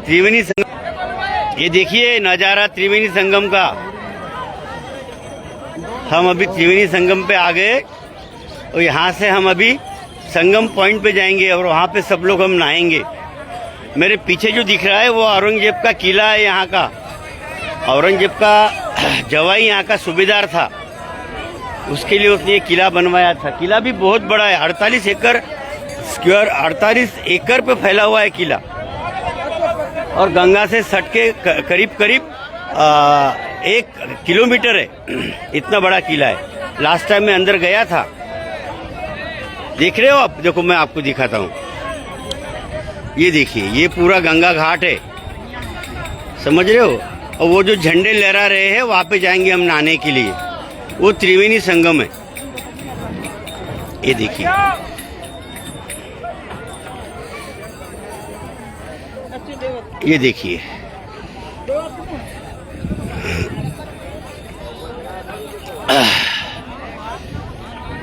त्रिवेणी संगम, ये देखिए नज़ारा त्रिवेणी संगम का। हम अभी त्रिवेणी संगम पे आ गए और यहाँ से हम अभी संगम पॉइंट पे जाएंगे और वहाँ पे सब लोग हम नहाएंगे। मेरे पीछे जो दिख रहा है वो औरंगजेब का किला है यहाँ का। औरंगजेब का जवाई यहाँ का सूबेदार था, उसके लिए उसने ये किला बनवाया था। किला भी बहुत बड़ा है, 48 एकड़ पे फैला हुआ है किला और गंगा से सट के करीब 1 किलोमीटर है, इतना बड़ा किला है। लास्ट टाइम मैं अंदर गया था, देख रहे हो आप? देखो मैं आपको दिखाता हूँ, ये देखिए ये पूरा गंगा घाट है, समझ रहे हो? और वो जो झंडे लहरा रहे हैं वहाँ पे जाएंगे हम नहाने के लिए, वो त्रिवेणी संगम है। ये देखिए ये देखिए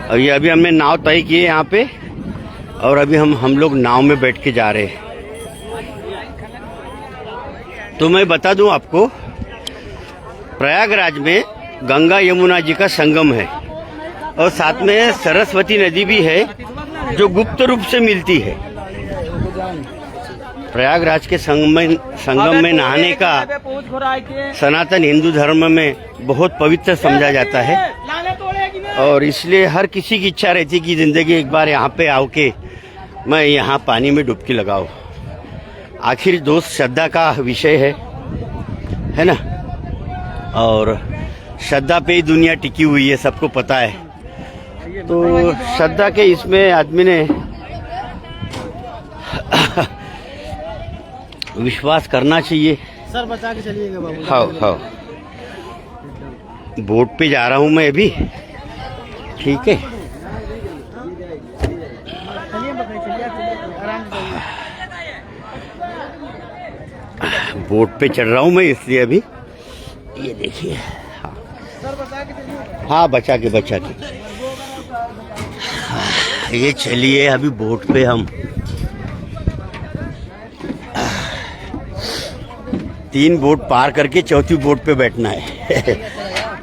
और ये अभी हमने नाव तय की है यहाँ पे और अभी हम लोग नाव में बैठ के जा रहे हैं। तो मैं बता दूं आपको, प्रयागराज में गंगा यमुना जी का संगम है और साथ में सरस्वती नदी भी है जो गुप्त रूप से मिलती है। प्रयागराज के संगम में नहाने का सनातन हिंदू धर्म में बहुत पवित्र समझा जाता है और इसलिए हर किसी की इच्छा रहती कि जिंदगी एक बार यहाँ पे आओ के मैं यहाँ पानी में डुबकी लगाऊं। आखिर दोस्त श्रद्धा का विषय है ना, और श्रद्धा पे ही दुनिया टिकी हुई है, सबको पता है। तो श्रद्धा के इसमें आदमी ने विश्वास करना चाहिए। सर बचा के चलिएगा बाबू। हाँ बोट पे जा रहा हूँ मैं अभी, ठीक है। बोट पे चढ़ रहा हूँ मैं इसलिए अभी, ये देखिए। हाँ बचा के ये चलिए अभी बोट पे हम 3 बोट पार करके चौथी बोट पे बैठना है।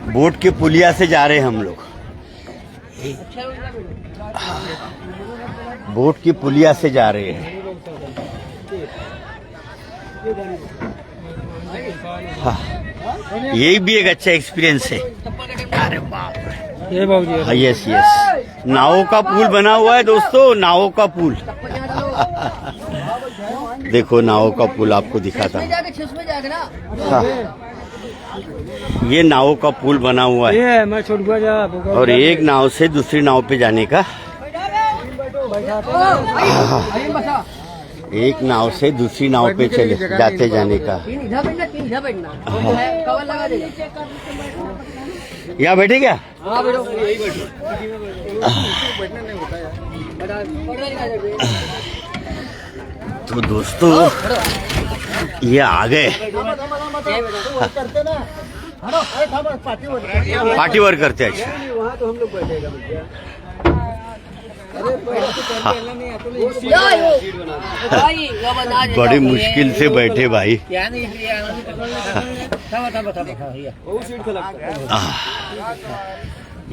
बोट के पुलिया से जा रहे हैं हम लोग, बोट की पुलिया से जा रहे हैं। हाँ यही भी एक अच्छा एक्सपीरियंस है। अरे बाप रे, ये बाबू जी। यस नावों का पुल बना हुआ है दोस्तों, नावों का पुल। देखो नावों का पुल आपको दिखाता हूँ। हाँ ये नावों का पुल बना हुआ है मैं छोड़ गया और एक नाव से दूसरी नाव पे जाने का, एक नाव से दूसरी नाव पे चले जाते जाने का। यहाँ बैठे क्या? तो दोस्तों ये आ गए, पार्टी वर्क करते हैं। अच्छा बड़ी मुश्किल से बैठे भाई,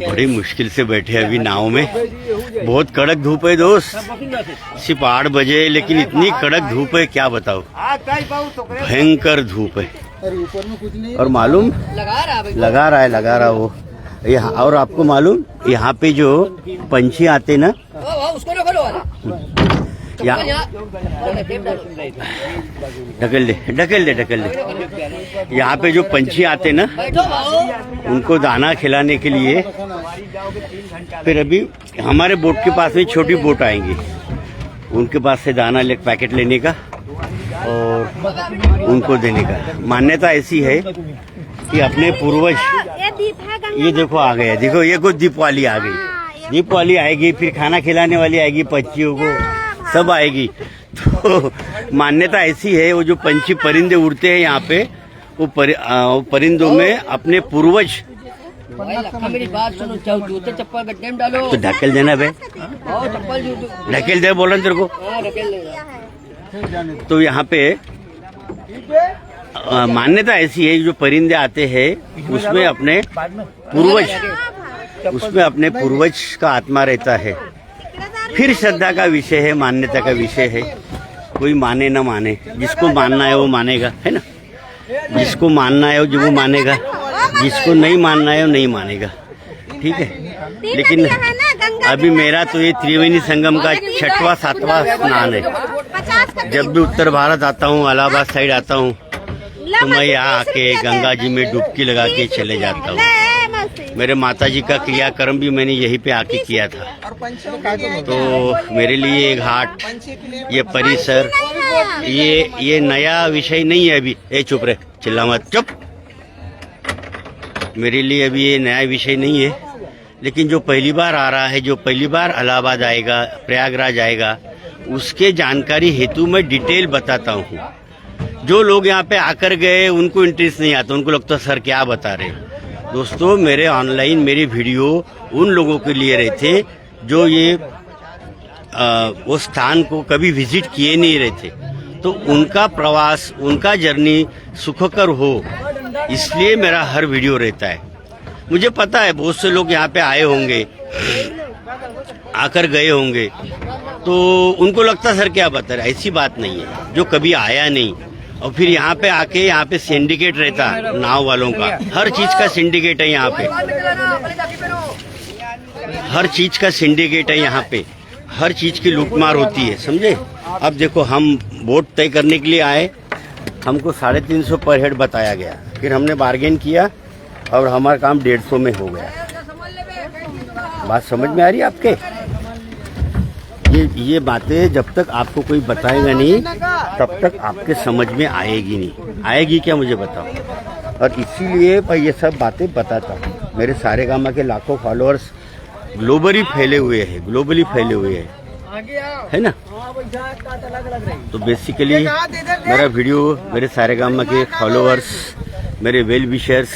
बड़ी मुश्किल से बैठे अभी नाव में। बहुत कड़क धूप है दोस्त, सिर्फ 8 बजे लेकिन इतनी कड़क धूप है क्या बताओ, भयंकर धूप है। और मालूम लगा रहा वो यहाँ। और आपको मालूम यहाँ पे जो पंछी आते ना, ढकेल दे। यहाँ पे जो पंछी आते ना उनको दाना खिलाने के लिए, फिर अभी हमारे बोट के पास में छोटी बोट आएंगी, उनके पास से दाना पैकेट लेने का और उनको देने का। मान्यता ऐसी है कि अपने पूर्वज, ये देखो आ गया, देखो ये कुछ दीपावली आ गई, दीपावली आएगी, फिर खाना खिलाने वाली आएगी, पक्षियों को सब आएगी। तो मान्यता ऐसी है, वो जो पंछी परिंदे उड़ते हैं यहाँ पे, वो परिंदों में अपने पूर्वज। मेरी बात सुनो, जूते चप्पल गड्ढे में डालो तो ढकेल देना बे, चप्पल ढकेल दे, बोल रहा तेरे को। तो यहाँ पे मान्यता ऐसी है, जो परिंदे आते हैं उसमें अपने पूर्वज का आत्मा रहता है। फिर श्रद्धा का विषय है, मान्यता का विषय है। कोई माने न माने, जिसको मानना है वो मानेगा, है ना। जिसको मानना है वो मानेगा, जिसको नहीं मानना है वो नहीं मानेगा, ठीक है। लेकिन अभी मेरा तो ये त्रिवेणी संगम का 6वां 7वां स्नान है। जब भी उत्तर भारत आता हूँ, इलाहाबाद साइड आता हूँ, तो मैं यहाँ आके गंगा जी में डुबकी लगा के चले जाता हूँ। मेरे माताजी का क्रियाक्रम भी मैंने यहीं पे आके किया था। तो मेरे लिए ये घाट, ये परिसर, ये नया विषय नहीं है अभी। चुप रहे, चिल्ला मत, चुप। मेरे लिए अभी ये नया विषय नहीं है, लेकिन जो पहली बार आ रहा है, जो पहली बार इलाहाबाद आएगा, प्रयागराज आएगा, उसके जानकारी हेतु मैं डिटेल बताता हूँ। जो लोग यहाँ पे आकर गए उनको इंटरेस्ट नहीं आता, उनको लगता है सर क्या बता रहे हैं। दोस्तों, मेरे ऑनलाइन मेरे वीडियो उन लोगों के लिए रहे थे जो ये वो स्थान को कभी विजिट किए नहीं रहे थे, तो उनका प्रवास, उनका जर्नी सुखकर हो, इसलिए मेरा हर वीडियो रहता है। मुझे पता है बहुत से लोग यहाँ पे आए होंगे, आकर गए होंगे, तो उनको लगता सर क्या बता रहे। ऐसी बात नहीं है। जो कभी आया नहीं और फिर यहाँ पे आके, यहाँ पे सिंडिकेट रहता है नाव वालों का, हर चीज का सिंडिकेट है यहाँ पे, हर चीज का सिंडिकेट है यहाँ पे, हर चीज की लूटमार होती है, समझे। अब देखो, हम बोट तय करने के लिए आए, हमको 350 पर हेड बताया गया, फिर हमने बार्गेन किया और हमारा काम 150 में हो गया। बात समझ में आ रही है आपके? ये बातें जब तक आपको कोई बताएगा नहीं, तब तक आपके समझ में आएगी नहीं। आएगी क्या, मुझे बताओ। और इसीलिए मैं ये सब बातें बताता हूँ। मेरे सारेगामा के लाखों फॉलोअर्स ग्लोबली फैले हुए हैं, है ना। तो बेसिकली मेरा वीडियो मेरे सारेगामा के फॉलोअर्स, मेरे वेल विशर्स,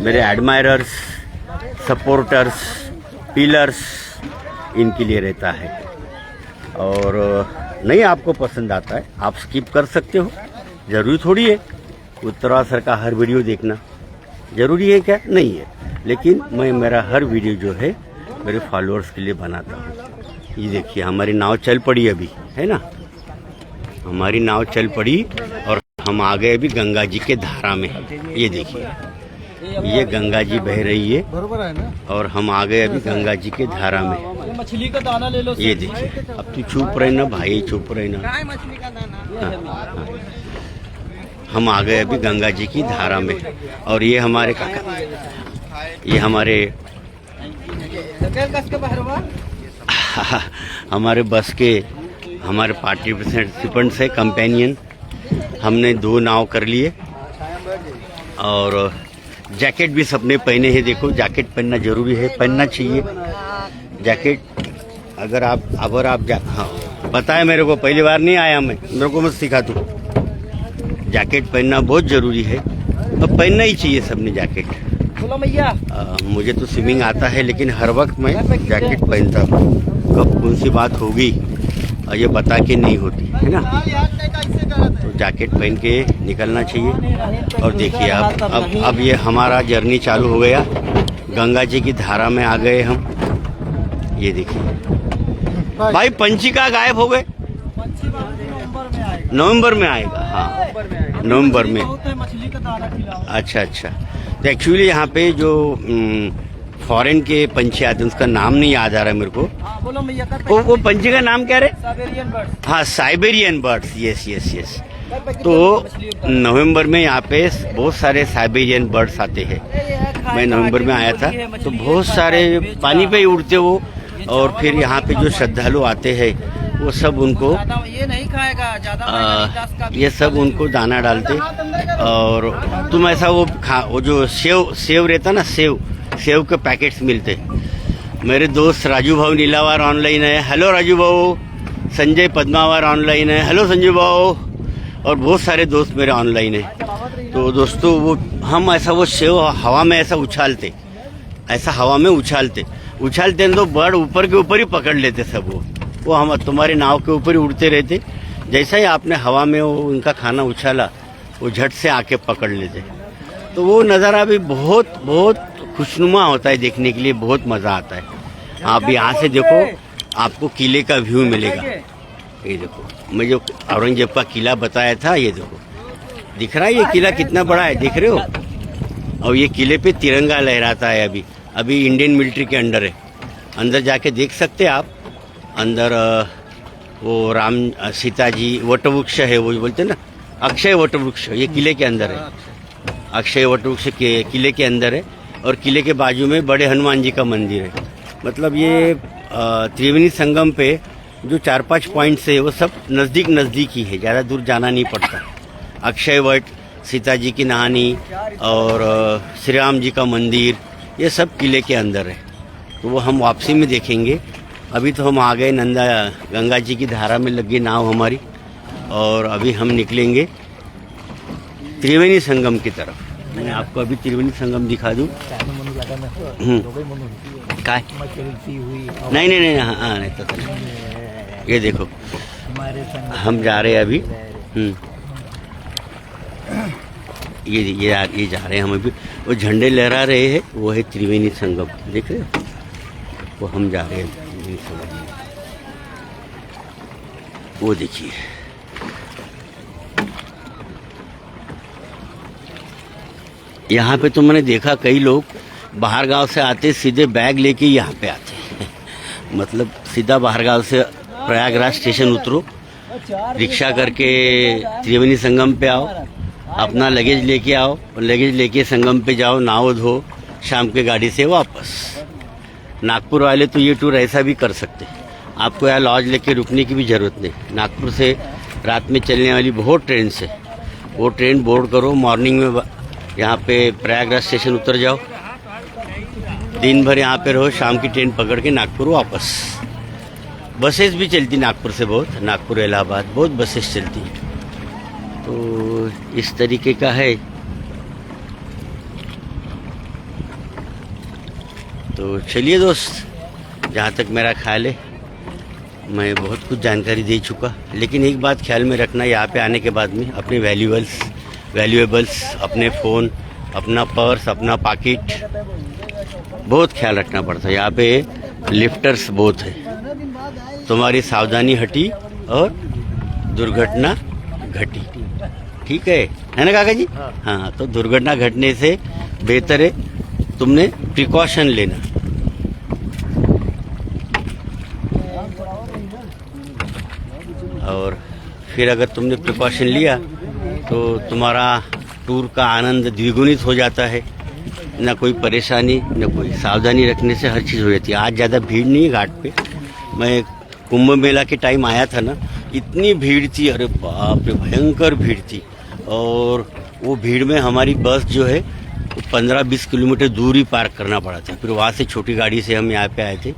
मेरे एडमायरर्स, सपोर्टर्स, पिलर्स, इनके लिए रहता है। और नहीं आपको पसंद आता है, आप स्किप कर सकते हो, जरूरी थोड़ी है उत्तरासर का हर वीडियो देखना। जरूरी है क्या? नहीं है। लेकिन मैं मेरा हर वीडियो जो है मेरे फॉलोअर्स के लिए बनाता हूँ। ये देखिए, हमारी नाव चल पड़ी अभी, है ना। हमारी नाव चल पड़ी और हम आ गए अभी गंगा जी के धारा में। ये देखिए, ये गंगा जी बह रही है और हम आ गए अभी गंगा जी के धारा में। मछली का दाना ले लो। ये देखिए, अब तू चुप रहे ना भाई, चुप रहे ना। मछली का दाना। हाँ। हम आ गए अभी गंगा जी की धारा में और ये हमारे काका, ये हमारे हमारे बस के हमारे पार्टिसिपेंट्स है, कंपेनियन। हमने 2 नाव कर लिए और जैकेट भी सबने पहने हैं। देखो, जैकेट पहनना जरूरी है, पहनना चाहिए जैकेट। अगर आप हाँ, पता है मेरे को, पहली बार नहीं आया मैं, मेरे को मत सिखा तू। जैकेट पहनना बहुत जरूरी है, तो पहनना ही चाहिए सबने जैकेट। बोलो भैया। मुझे तो स्विमिंग आता है, लेकिन हर वक्त मैं जैकेट पहनता हूँ। कब कौन सी बात होगी और ये बता के नहीं होती, है ना। तो जैकेट पहन के निकलना चाहिए। और देखिए, अब ये हमारा जर्नी चालू हो गया। गंगा जी की धारा में आ गए हम। ये देखिए भाई, पंचिका गायब हो गए। नवंबर में आएगा। हाँ, नवंबर में। मछली का दाना खिलाओ। अच्छा। तो एक्चुअली यहाँ पे जो फॉरेन के पंछी आते हैं, उसका नाम नहीं याद आ रहा है मेरे को। बोलो भैया। वो पंछी का नाम क्या है? Siberian birds. हाँ, साइबेरियन बर्ड्स। यस। तो नवंबर में यहाँ पे बहुत सारे साइबेरियन बर्ड्स आते हैं। मैं नवंबर में आया था, तो बहुत सारे पानी पे ही उड़ते वो। और फिर यहाँ पे जो श्रद्धालु आते हैं, वो सब उनको ये नहीं खाएगा ज्यादा, ये सब उनको दाना डालते। और तुम ऐसा वो जो सेव रहता ना, सेव के पैकेट्स मिलते। मेरे दोस्त राजू भाऊ नीलावार ऑनलाइन है। हेलो राजू भाऊ। संजय पद्मावार ऑनलाइन है। हेलो संजय भाऊ। और बहुत सारे दोस्त मेरे ऑनलाइन है। तो दोस्तों, वो हम ऐसा वो सेव हवा में ऐसा उछालते, ऐसा हवा में उछालते तो बर्ड ऊपर के ऊपर ही पकड़ लेते सब। वो हम तुम्हारी नाव के ऊपर ही उड़ते रहते। जैसा ही आपने हवा में वो उनका खाना उछाला, वो झट से आके पकड़ लेते। तो वो नज़ारा भी बहुत बहुत खुशनुमा होता है, देखने के लिए बहुत मज़ा आता है। आप यहाँ से देखो, आपको किले का व्यू मिलेगा। ये देखो, मैं जो औरंगजेब का किला बताया था, ये देखो दिख रहा है ये किला कितना बड़ा है, देख रहे हो। और ये किले पे तिरंगा लहराता है। अभी इंडियन मिलिट्री के अंडर है। अंदर जाके देख सकते हैं आप। अंदर वो राम सीता जी वटवृक्ष है, वो बोलते हैं ना अक्षय वटवृक्ष, ये किले के अंदर है। अक्षय वटवृक्ष के किले के अंदर है। और किले के बाजू में बड़े हनुमान जी का मंदिर है। मतलब ये त्रिवेणी संगम पे जो 4-5 पॉइंट्स है वो सब नज़दीक ही है, ज़्यादा दूर जाना नहीं पड़ता। अक्षय वट, सीता जी की नहानी और श्री राम जी का मंदिर, ये सब किले के अंदर है। तो वो हम वापसी में देखेंगे। अभी तो हम आ गए गंगा जी की धारा में लगी नाव हमारी, और अभी हम निकलेंगे त्रिवेणी संगम की तरफ। मैं आपको अभी त्रिवेणी संगम दिखा दूँ। काय नहीं, हाँ नहीं तो ये देखो हम जा रहे हैं अभी। ये जा रहे हैं हम अभी। वो झंडे लहरा रहे हैं, वो है त्रिवेणी संगम, देख रहे हो। वो हम जा रहे हैं त्रिवेणी संगम, वो देखिए। यहाँ पे तो मैंने देखा कई लोग बाहर गांव से आते सीधे बैग लेके यहाँ पे आते हैं। मतलब सीधा बाहर गांव से प्रयागराज स्टेशन उतरो, रिक्शा करके त्रिवेणी संगम पे आओ, अपना लगेज लेके आओ और लगेज लेके संगम पे जाओ, नाव धो, शाम के गाड़ी से वापस। नागपुर वाले तो ये टूर ऐसा भी कर सकते हैं। आपको यहाँ लॉज लेके रुकने की भी ज़रूरत नहीं। नागपुर से रात में चलने वाली बहुत ट्रेन से, वो ट्रेन बोर्ड करो, मॉर्निंग में यहाँ पे प्रयागराज स्टेशन उतर जाओ, दिन भर यहाँ पे रहो, शाम की ट्रेन पकड़ के नागपुर वापस। बसेस भी चलती नागपुर से बहुत, नागपुर इलाहाबाद बहुत बसेस चलती हैं। तो इस तरीके का है। तो चलिए दोस्त, जहाँ तक मेरा ख्याल है मैं बहुत कुछ जानकारी दे चुका, लेकिन एक बात ख्याल में रखना, यहाँ पे आने के बाद में अपने वैल्यूएबल्स, अपने फ़ोन, अपना पर्स, अपना पॉकेट बहुत ख्याल रखना पड़ता है। यहाँ पे लिफ्टर्स बहुत है, तुम्हारी सावधानी हटी और दुर्घटना घटी। ठीक है ना काका जी? हाँ, तो दुर्घटना घटने से बेहतर है तुमने प्रिकॉशन लेना। और फिर अगर तुमने प्रिकॉशन लिया तो तुम्हारा टूर का आनंद द्विगुणित हो जाता है। ना कोई परेशानी, ना कोई सावधानी रखने से हर चीज़ हो जाती है। आज ज़्यादा भीड़ नहीं है घाट पे। मैं कुंभ मेला के टाइम आया था ना, इतनी भीड़ थी, अरे बाप रे, भयंकर भीड़ थी। और वो भीड़ में हमारी बस जो है 15-20 किलोमीटर दूर ही पार्क करना पड़ा था। फिर वहाँ से छोटी गाड़ी से हम यहाँ पे आए थे।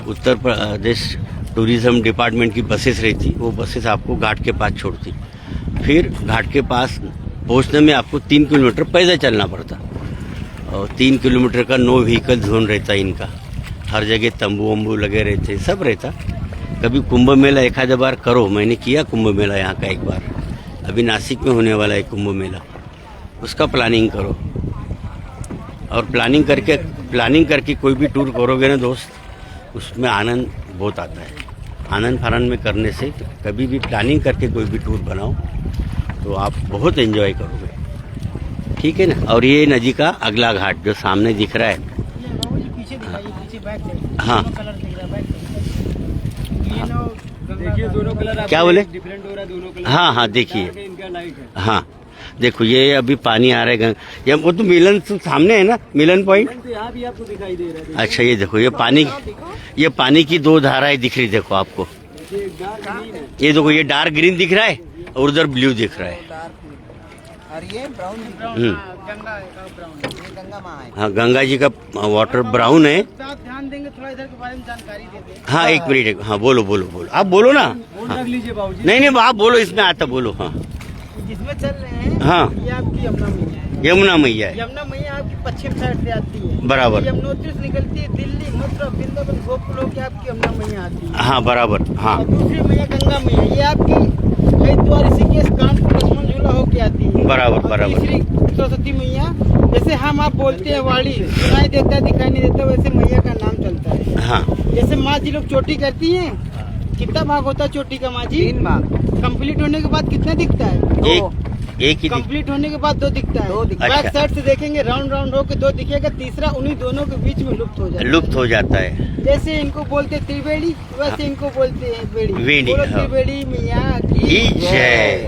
उत्तर प्रदेश टूरिज़्म डिपार्टमेंट की बसेस रहती, वो बसेस आपको घाट के पास छोड़ती। फिर घाट के पास पहुँचने में आपको 3 किलोमीटर पैदल चलना पड़ता। और 3 किलोमीटर का नो व्हीकल जोन रहता इनका। हर जगह तंबू वम्बू लगे रहते, सब रहता। कभी कुंभ मेला एक आध बार करो, मैंने किया कुंभ मेला यहाँ का एक बार। अभी नासिक में होने वाला है कुंभ मेला, उसका प्लानिंग करो। और प्लानिंग करके कोई भी टूर करोगे ना दोस्त, उसमें आनंद बहुत आता है। आनंद फानंद में करने से कभी भी प्लानिंग करके कोई भी टूर बनाओ तो आप बहुत एंजॉय करोगे। ठीक है ना? और ये नदी का अगला घाट जो सामने दिख रहा है, हाँ देखिए दोनों कलर क्या बोले? डिफरेंट हो रहा है दोनों कलर। हाँ देखिए, इनका लाइट है। हाँ देखो ये अभी पानी आ रहा है। ये वो तो मिलन सामने है ना, मिलन पॉइंट। तो यहाँ भी आपको दिखाई दे रहा है। अच्छा ये देखो, ये पानी की 2 धाराएं दिख रही, देखो आपको। ये देखो, ये डार्क ग्रीन दिख रहा है और उधर ब्लू दिख रहा है। और ये ब्राउन, गंगा ब्राउन, ये गंगा माँ है। हाँ, गंगा जी का वाटर ब्राउन है। आप ध्यान देंगे थोड़ा इधर के बारे में जानकारी देते। हाँ एक मिनट, हाँ बोलो आप बोलो ना। रख लीजिए बाबूजी। नहीं आप बोलो, इसमें आता बोलो। हाँ जिसमें चल रहे हैं, हाँ, ये आपकी यमुना मैया है। यमुना मैया है। यमुना मैया आपकी पश्चिम साइड से आती है, बराबर। यमुनोत्री से निकलती है, दिल्ली, मथुरा, वृंदावन, गोकुल होकर आपकी यमुना मैया आती है। हाँ बराबर। हाँ और दूसरी मैया गंगा मैया, ये आपकी हरिद्वार, ऋषिकेश, कानपुर, लक्ष्मण झूला होके आती है। बराबर बराबर। तीसरी सरस्वती मैया, जैसे हम आप बोलते हैं वाणी, सुनाई देता है दिखाई नहीं देता, वैसे मैया का नाम चलता है। हाँ जैसे माँ जी लोग चोटी करती हैं, कितना भाग होता है चोटी का माँ जी? 3 भाग। कंप्लीट होने के बाद कितना दिखता है? एक ही कंप्लीट होने के बाद 2 दिखता है। बैक साइड से देखेंगे राउंड राउंड होके 2 दिखेगा, तीसरा उन्हीं दोनों के बीच में लुप्त हो जाता है। जैसे इनको बोलते हैं त्रिवेणी, वैसे इनको बोलते हैं वेणी। बोलो त्रिवेणी मैया की जय।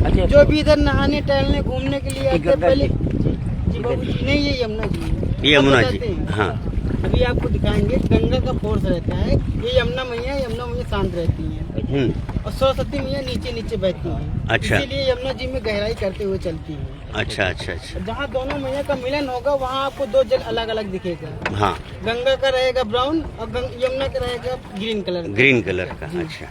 जो भी इधर नहाने टहलने घूमने के लिए आते हैं, पहले जी बाबूजी, नहीं ये यमुना जी है। यमुना जी, हाँ। अभी आपको दिखाएंगे, गंगा का फोर्स रहता है, ये यमुना मैया शांत रहती है और सरस्वती मैया नीचे नीचे बहती है। अच्छा। इसीलिए यमुना जी में गहराई करते हुए चलती है। अच्छा अच्छा अच्छा। जहाँ दोनों मैया का मिलन होगा वहाँ आपको 2 जल अलग अलग दिखेगा। हाँ, गंगा का रहेगा ब्राउन और यमुना का रहेगा ग्रीन कलर का। अच्छा।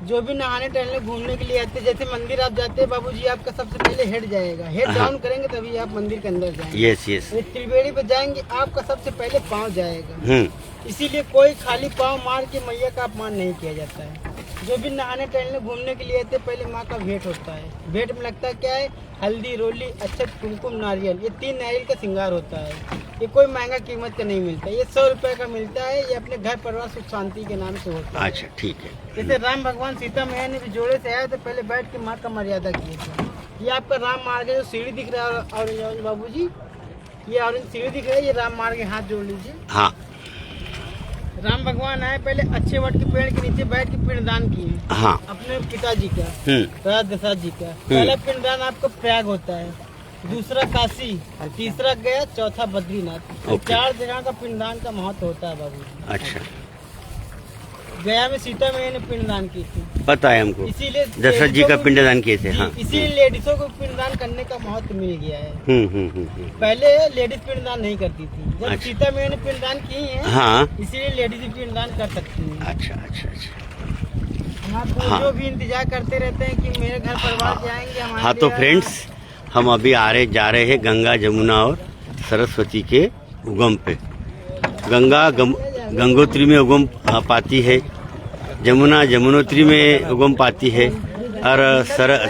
जो भी नहाने टहलने घूमने के लिए आते, जैसे मंदिर आप जाते हैं बाबूजी, आपका सबसे पहले हेड जाएगा, हेड डाउन करेंगे तभी आप मंदिर के अंदर जाएंगे। Yes yes. त्रिवेणी पे जाएंगे, आपका सबसे पहले पाँव जाएगा। इसीलिए कोई खाली पाँव मार के मैया का अपमान नहीं किया जाता है। जो भी नहाने टहलने घूमने के लिए आते, पहले माँ का भेंट होता है। भेंट में लगता है क्या है? हल्दी, रोली, अक्षत, कुमकुम, नारियल, ये 3 नारियल का श्रृंगार होता है। ये कोई महंगा कीमत का नहीं मिलता, ये 100 रुपए का मिलता है। ये अपने घर परिवार सुख शांति के नाम से होता है। अच्छा ठीक है। जैसे राम भगवान सीता मैया ने भी जोड़े से आए थे, पहले बैठ के माँ का मर्यादा किए थे। ये आपका राम मार्ग जो सीढ़ी दिख रहा है ऑरेंज बाबूजी, ये ऑरेंज सीढ़ी दिख रहा है, ये राम मार्ग के हाथ जोड़ लीजिए। हाँ। राम भगवान आए, पहले अच्छे वट के पेड़ के नीचे बैठ के पिंडदान किए। हाँ। अपने पिताजी का, राजा दशरथ जी का। पहला पिंडदान आपका प्रयाग होता है, दूसरा काशी, तीसरा गया, चौथा बद्रीनाथ। 4 जगह का पिंडदान का महत्व होता है बाबू। अच्छा। गया में सीता मैया ने पिंडदान की थी, पता है हमको। इसीलिए दशरथ जी का पिंडदान किए थे। हाँ। इसीलिए लेडीजों को पिंडदान करने का महत्व मिल गया है। पहले लेडीज पिंडदान नहीं करती थी, जब सीता मैया ने पिंडदान की है, हाँ, इसीलिए लेडीज भी पिंडदान कर सकती है। अच्छा अच्छा अच्छा। हाँ, जो भी इंतजार करते रहते हैं कि मेरे घर परिवार जाएंगे हमारे। हाँ तो फ्रेंड्स, हम अभी जा रहे हैं गंगा, जमुना और सरस्वती के उगम पे। गंगा गंगोत्री में उगम पाती है, जमुना जमुनोत्री में उगम पाती है, और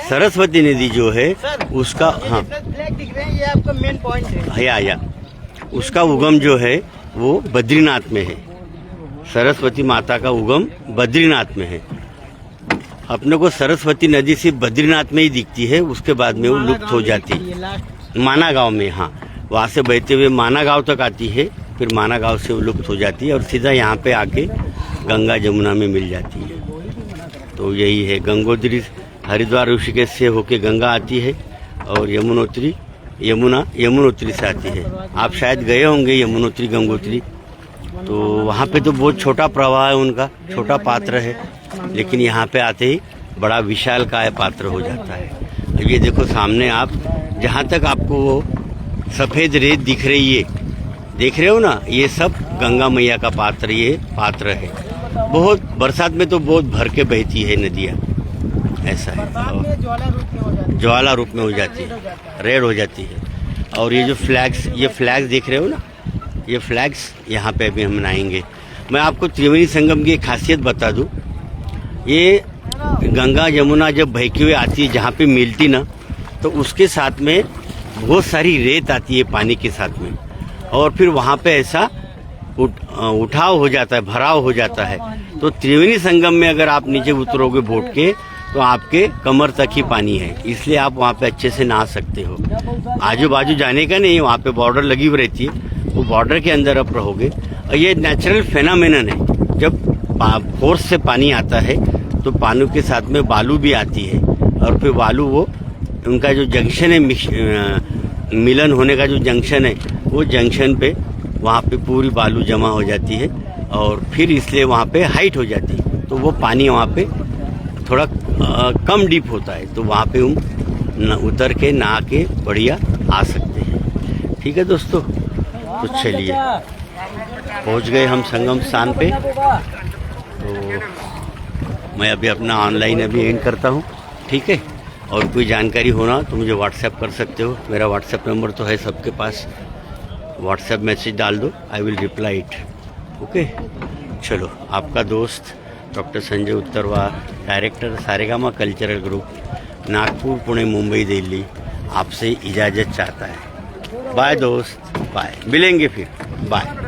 सरस्वती नदी जो है उसका, हाँ फ्लैग दिख रहे हैं, ये आपका मेन पॉइंट है। या उसका उगम जो है वो बद्रीनाथ में है। सरस्वती माता का उगम बद्रीनाथ में है। अपने को सरस्वती नदी सिर्फ बद्रीनाथ में ही दिखती है, उसके बाद में वो लुप्त हो जाती है। माना गांव में, हाँ, वहाँ से बहते हुए माना गांव तक आती है, फिर माना गांव से वो लुप्त हो जाती है और सीधा यहाँ पे आके गंगा जमुना में मिल जाती है। तो यही है, गंगोत्री हरिद्वार ऋषिकेश से होके गंगा आती है और यमुनोत्री से आती है। आप शायद गए होंगे यमुनोत्री गंगोत्री, तो वहाँ पे तो बहुत छोटा प्रवाह है उनका, छोटा पात्र है, लेकिन यहाँ पे आते ही बड़ा विशालकाय पात्र हो जाता है। ये देखो सामने आप, जहाँ तक आपको वो सफ़ेद रेत दिख रही है, देख रहे हो ना, ये सब गंगा मैया का पात्र, ये पात्र है। बहुत बरसात में तो बहुत भर के बहती है नदियाँ, ऐसा है, ज्वाला रूप में हो जाती है, रेड हो जाती है। और ये जो फ्लैग्स देख रहे हो ना, ये फ्लैग्स यहाँ पे अभी हम मनाएंगे। मैं आपको त्रिवेणी संगम की एक खासियत बता दूं, ये गंगा जमुना जब बहती हुई आती है, जहाँ पे मिलती ना, तो उसके साथ में बहुत सारी रेत आती है पानी के साथ में, और फिर वहाँ पे ऐसा उठाव हो जाता है, भराव हो जाता है। तो त्रिवेणी संगम में अगर आप नीचे उतरोगे बोट के, तो आपके कमर तक ही पानी है, इसलिए आप वहाँ पे अच्छे से नहा सकते हो। आजू बाजू जाने का नहीं, वहाँ पे बॉर्डर लगी हुई रहती है, वो बॉर्डर के अंदर आप रहोगे। और ये नेचुरल फेनोमेनन है, जब फोर्स से पानी आता है तो पानी के साथ में बालू भी आती है, और फिर बालू वो उनका जो जंक्शन है, मिलन होने का जो जंक्शन है, वो जंक्शन पे वहाँ पे पूरी बालू जमा हो जाती है, और फिर इसलिए वहाँ पे हाइट हो जाती है, तो वो पानी वहाँ पे थोड़ा कम डीप होता है, तो वहाँ पे हम उतर के नहा के बढ़िया आ सकते हैं। ठीक है दोस्तों, तो चलिए, पहुँच गए हम संगम स्थान पे। तो मैं अभी अपना ऑनलाइन अभी एंड करता हूँ, ठीक है। और कोई जानकारी होना तो मुझे व्हाट्सएप कर सकते हो, मेरा व्हाट्सएप नंबर तो है सबके पास, व्हाट्सएप मैसेज डाल दो, I will reply it, okay. चलो, आपका दोस्त doctor Sanjay Uttarwar, director Saregama cultural group, Nagpur, Pune, Mumbai, Delhi आपसे इजाज़त चाहता है। बाय दोस्त, बाय, मिलेंगे फिर, बाय।